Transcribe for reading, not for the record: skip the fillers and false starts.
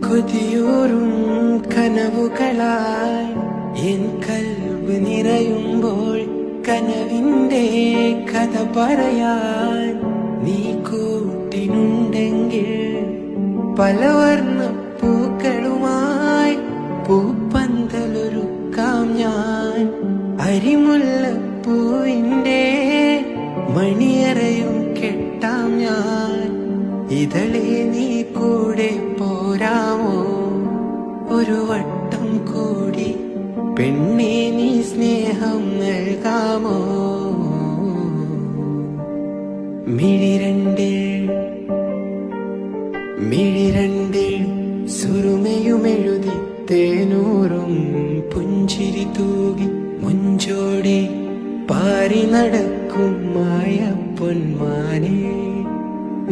കൊതിയൂറും കനവുകളായി N കൽബ് നിറയുമ്പോൾ കനവിന്റെ കഥ പറയാൻ നീ കൂട്ടിനുണ്ടെങ്കിൽ പലവർണ്ണ പൂക്കളുമായി പൂപ്പന്തലൊരുക്കാം ഞാൻ. അരിമുല്ലപ്പൂവിന്റെ മണിയറയും കെട്ടാം ഞാൻ. ഇതളെ നീ കൂടെ പോരാമോ ഒരു വട്ടം കൂടി പെണ്ണെ നീ സ്നേഹം നൽകാമോ. മിഴിരണ്ടിൽ സുറുമയുമെഴുതി തേനൂറും പുഞ്ചിരി തൂകി മുഞ്ചോടി പാറി നടക്കും മായ പൊന്മാനേ.